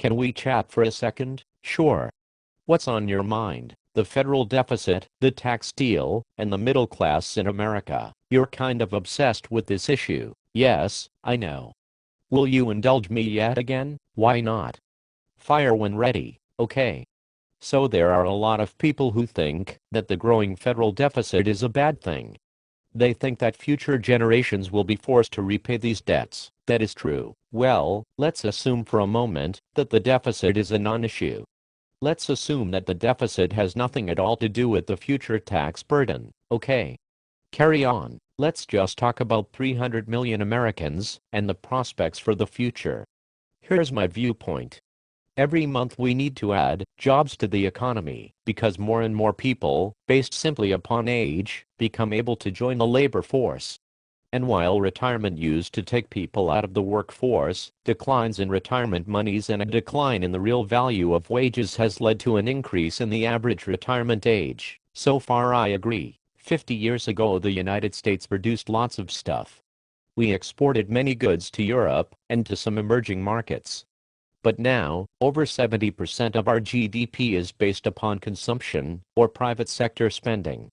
Can we chat for a second? Sure. What's on your mind? The federal deficit, the tax deal, and the middle class in America. You're kind of obsessed with this issue. Yes, I know. Will you indulge me yet again? Why not? Fire when ready, okay? So there are a lot of people who think that the growing federal deficit is a bad thing. They think that future generations will be forced to repay these debts. That is true. Well, let's assume for a moment that the deficit is a non-issue. Let's assume that the deficit has nothing at all to do with the future tax burden, okay? Carry on. Let's just talk about 300 million Americans and the prospects for the future. Here's my viewpoint. Every month we need to add jobs to the economy because more and more people, based simply upon age, become able to join the labor force. And while retirement used to take people out of the workforce, declines in retirement monies and a decline in the real value of wages has led to an increase in the average retirement age. So far I agree. 50 years ago the United States produced lots of stuff. We exported many goods to Europe and to some emerging markets. But now, over 70% of our GDP is based upon consumption or private sector spending.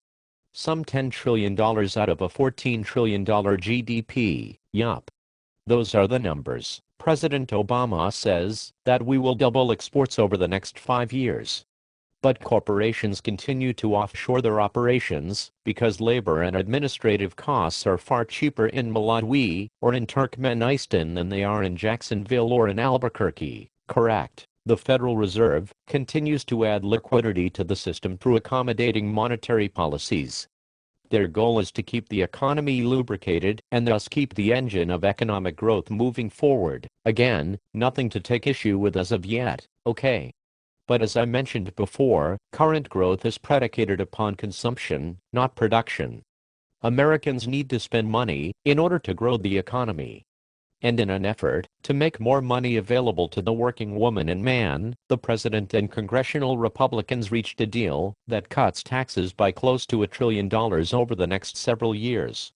Some $10 trillion out of a $14 trillion GDP, yup. Those are the numbers. President Obama says that we will double exports over the next 5 years. But corporations continue to offshore their operations because labor and administrative costs are far cheaper in Malawi or in Turkmenistan than they are in Jacksonville or in Albuquerque. Correct. The Federal Reserve continues to add liquidity to the system through accommodating monetary policies. Their goal is to keep the economy lubricated and thus keep the engine of economic growth moving forward. Again, nothing to take issue with as of yet, okay? But as I mentioned before, current growth is predicated upon consumption, not production. Americans need to spend money in order to grow the economy. And in an effort to make more money available to the working woman and man, the president and congressional Republicans reached a deal that cuts taxes by close to $1 trillion over the next several years.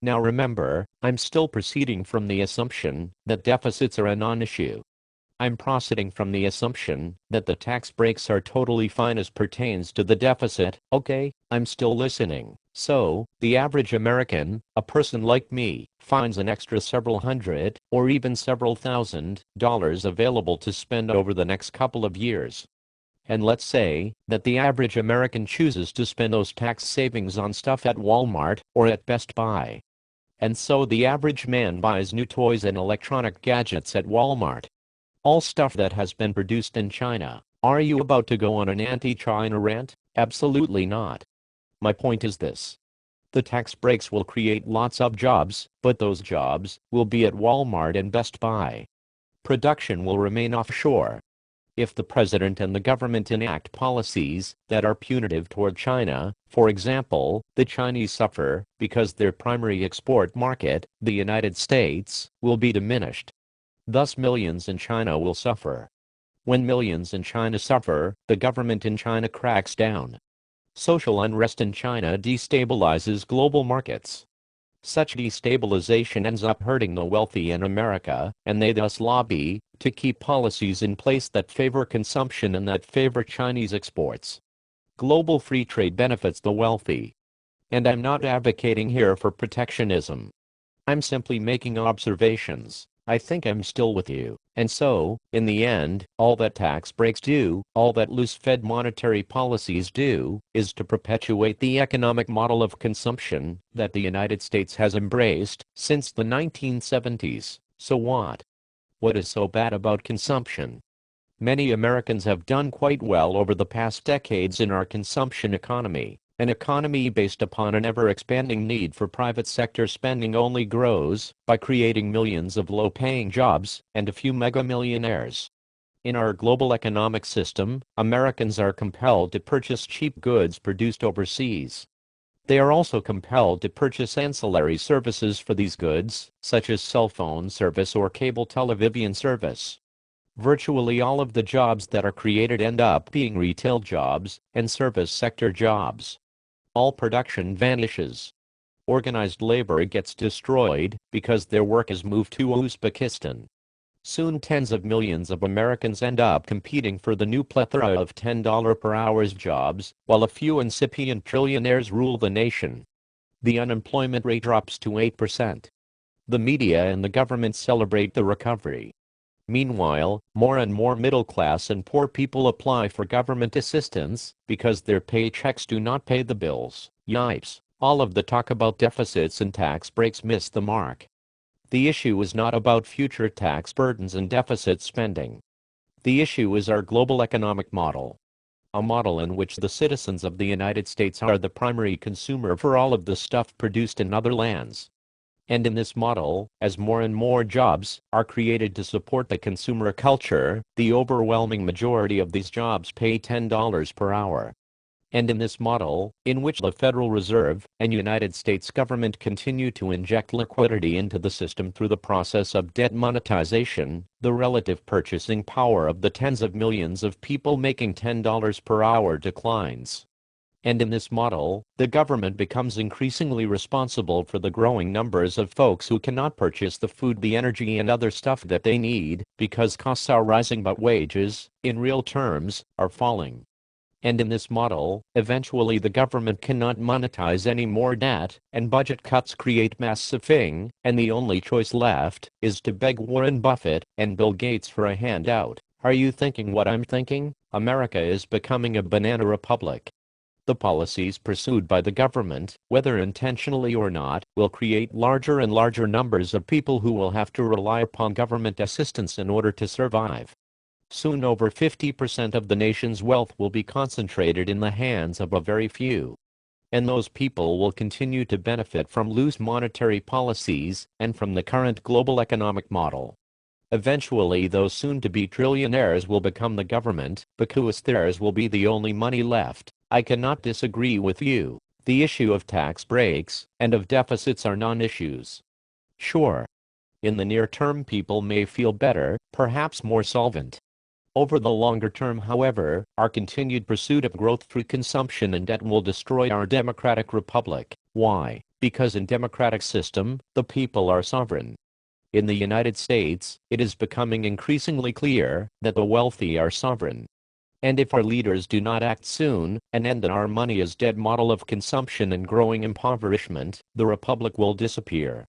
Now remember, I'm still proceeding from the assumption that deficits are a non-issue. I'm proceeding from the assumption that the tax breaks are totally fine as pertains to the deficit. Okay, I'm still listening. So, the average American, a person like me, finds an extra several hundred, or even several $1,000s available to spend over the next couple of years. And let's say that the average American chooses to spend those tax savings on stuff at Walmart or at Best Buy. And so the average man buys new toys and electronic gadgets at Walmart. All stuff that has been produced in China. Are you about to go on an anti-China rant? Absolutely not. My point is this. The tax breaks will create lots of jobs, but those jobs will be at Walmart and Best Buy. Production will remain offshore. If the president and the government enact policies that are punitive toward China, for example, the Chinese suffer because their primary export market, the United States, will be diminished. Thus millions in China will suffer. When millions in China suffer, the government in China cracks down. Social unrest in China destabilizes global markets. Such destabilization ends up hurting the wealthy in America, and they thus lobby to keep policies in place that favor consumption and that favor Chinese exports. Global free trade benefits the wealthy. And I'm not advocating here for protectionism. I'm simply making observations. I think I'm still with you. And so, in the end, all that tax breaks do, all that loose-fed monetary policies do, is to perpetuate the economic model of consumption that the United States has embraced since the 1970s. So what? What is so bad about consumption? Many Americans have done quite well over the past decades in our consumption economy. An economy based upon an ever-expanding need for private sector spending only grows by creating millions of low-paying jobs and a few mega-millionaires. In our global economic system, Americans are compelled to purchase cheap goods produced overseas. They are also compelled to purchase ancillary services for these goods, such as cell phone service or cable television service. Virtually all of the jobs that are created end up being retail jobs and service sector jobs. All production vanishes. Organized labor gets destroyed because their work is moved to Uzbekistan. Soon tens of millions of Americans end up competing for the new plethora of $10 per hour jobs, while a few incipient trillionaires rule the nation. The unemployment rate drops to 8%. The media and the government celebrate the recovery. Meanwhile, more and more middle-class and poor people apply for government assistance because their paychecks do not pay the bills. Yipes! All of the talk about deficits and tax breaks missed the mark. The issue is not about future tax burdens and deficit spending. The issue is our global economic model. A model in which the citizens of the United States are the primary consumer for all of the stuff produced in other lands. And in this model, as more and more jobs are created to support the consumer culture, the overwhelming majority of these jobs pay $10 per hour. And in this model, in which the Federal Reserve and United States government continue to inject liquidity into the system through the process of debt monetization, the relative purchasing power of the tens of millions of people making $10 per hour declines. And in this model, the government becomes increasingly responsible for the growing numbers of folks who cannot purchase the food, the energy, and other stuff that they need, because costs are rising but wages, in real terms, are falling. And in this model, eventually the government cannot monetize any more debt, and budget cuts create mass suffering, and the only choice left is to beg Warren Buffett and Bill Gates for a handout. Are you thinking what I'm thinking? America is becoming a banana republic. The policies pursued by the government, whether intentionally or not, will create larger and larger numbers of people who will have to rely upon government assistance in order to survive. Soon over 50% of the nation's wealth will be concentrated in the hands of a very few. And those people will continue to benefit from loose monetary policies and from the current global economic model. Eventually, those soon-to-be trillionaires will become the government, because theirs will be the only money left. I cannot disagree with you. The issue of tax breaks and of deficits are non-issues. Sure. In the near term, people may feel better, perhaps more solvent. Over the longer term, however, our continued pursuit of growth through consumption and debt will destroy our democratic republic. Why? Because in democratic system, the people are sovereign. In the United States, it is becoming increasingly clear that the wealthy are sovereign. And if our leaders do not act soon and end our money is dead model of consumption and growing impoverishment, the republic will disappear.